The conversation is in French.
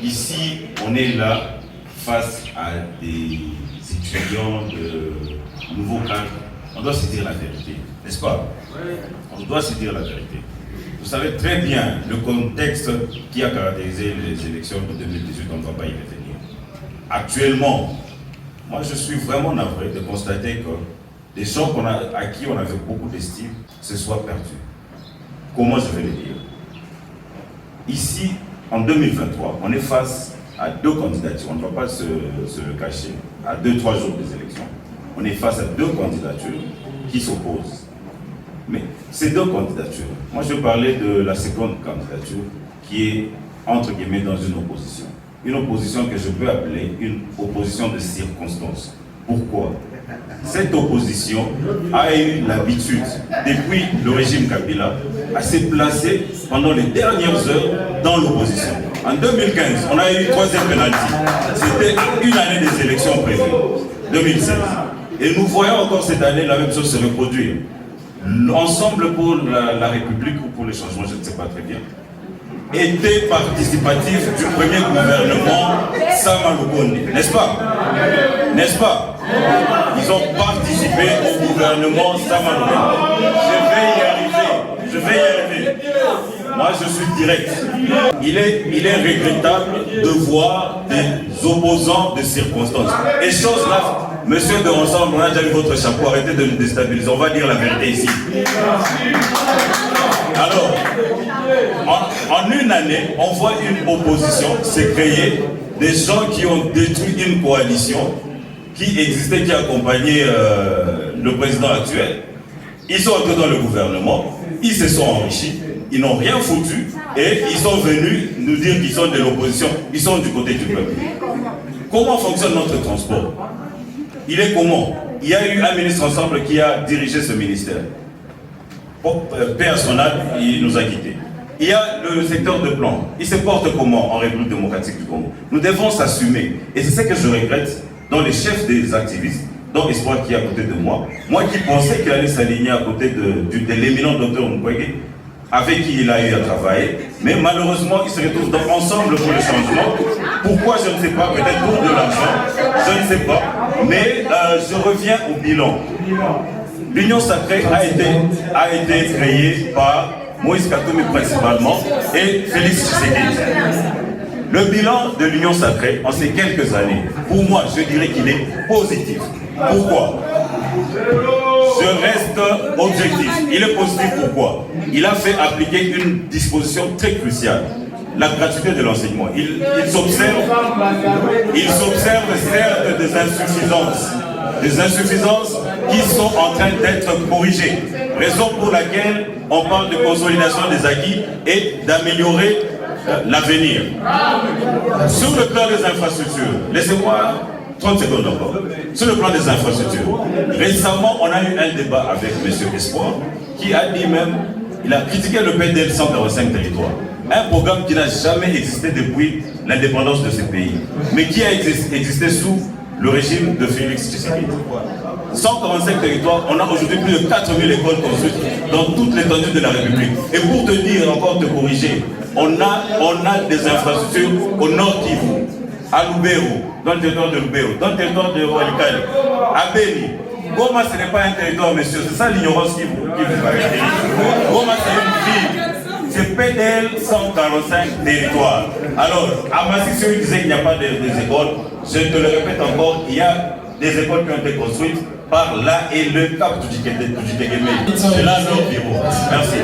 ici, on est là face à des étudiants de nouveaux cadres. On doit se dire la vérité, n'est-ce pas? On doit se dire la vérité. Vous savez très bien le contexte qui a caractérisé les élections de 2018, on ne va pas y revenir. Actuellement, moi je suis vraiment navré de constater que des gens à qui on avait beaucoup d'estime se soient perdus. Comment je vais le dire? Ici, en 2023, on est face à deux candidatures, on ne va pas se le cacher, à 2-3 jours des élections. On est face à deux candidatures qui s'opposent. Mais ces deux candidatures, moi je parlais de la seconde candidature qui est entre guillemets dans une opposition. Une opposition que je peux appeler une opposition de circonstance. Pourquoi? Cette opposition a eu l'habitude, depuis le régime Kabila, à se placer pendant les dernières heures dans l'opposition. En 2015, on a eu 3e pénalty. C'était une année des élections prévues, 2016. Et nous voyons encore cette année la même chose se reproduire. Ensemble pour la République ou pour le changement, je ne sais pas très bien, était participatif du premier gouvernement Sama Lukonde, n'est-ce pas? N'est-ce pas? Ils ont participé au gouvernement Sama Lukonde. Je vais y arriver. Moi, je suis direct. Il est regrettable de voir des opposants de circonstances. Et chose là, monsieur de Ensemble, on a déjà vu votre chapeau, arrêtez de nous déstabiliser. On va dire la vérité ici. Alors, en une année, on voit une opposition se créer, des gens qui ont détruit une coalition qui existait, qui accompagnait le président actuel. Ils sont entrés dans le gouvernement, ils se sont enrichis, ils n'ont rien foutu et ils sont venus nous dire qu'ils sont de l'opposition, ils sont du côté du peuple. Comment fonctionne notre transport? Il est comment? Il y a eu un ministre Ensemble qui a dirigé ce ministère. Paix à son âme, il nous a quittés. Il y a le secteur de plan. Il se porte comment en République démocratique du Congo? Nous devons s'assumer. Et c'est ce que je regrette dans les chefs des activistes, dans Espoir qui est à côté de moi. Moi qui pensais qu'il allait s'aligner à côté de l'éminent docteur Mukwege, avec qui il a eu à travailler. Mais malheureusement, il se retrouve Ensemble pour le changement. Pourquoi, je ne sais pas. Peut-être pour de l'argent. Je ne sais pas. Mais je reviens au bilan. L'Union Sacrée a été créée par Moïse Katumbi principalement et Félix Tshisekedi. Le bilan de l'Union Sacrée en ces quelques années, pour moi, je dirais qu'il est positif. Pourquoi? Je reste objectif. Il est positif pourquoi? Il a fait appliquer une disposition très cruciale, la gratuité de l'enseignement. Il s'observe certes des insuffisances qui sont en train d'être corrigées. Raison pour laquelle on parle de consolidation des acquis et d'améliorer l'avenir. Sur le plan des infrastructures, laissez-moi 30 secondes encore. Sur le plan des infrastructures, récemment, on a eu un débat avec M. Espoir qui a dit même, il a critiqué le PDL 145 territoires. Un programme qui n'a jamais existé depuis l'indépendance de ce pays, mais qui a existé sous le régime de Félix Tshisekedi. 145 territoires, on a aujourd'hui plus de 4000 écoles construites dans toute l'étendue de la République. Et pour te dire, encore te corriger, on a des infrastructures au nord Kivu, à Lubero, dans le territoire de Lubero, dans le territoire de Walikale, à Beni. Goma, ce n'est pas un territoire, monsieur, c'est ça l'ignorance qui vous caractérise. Goma, c'est une ville. C'est PDL 145 territoires. Alors, à Massi, celui qui disait qu'il n'y a pas des écoles, je te le répète encore, il y a des écoles qui ont été construites par là et le cap du Djikeme. C'est là leur bureau. Merci.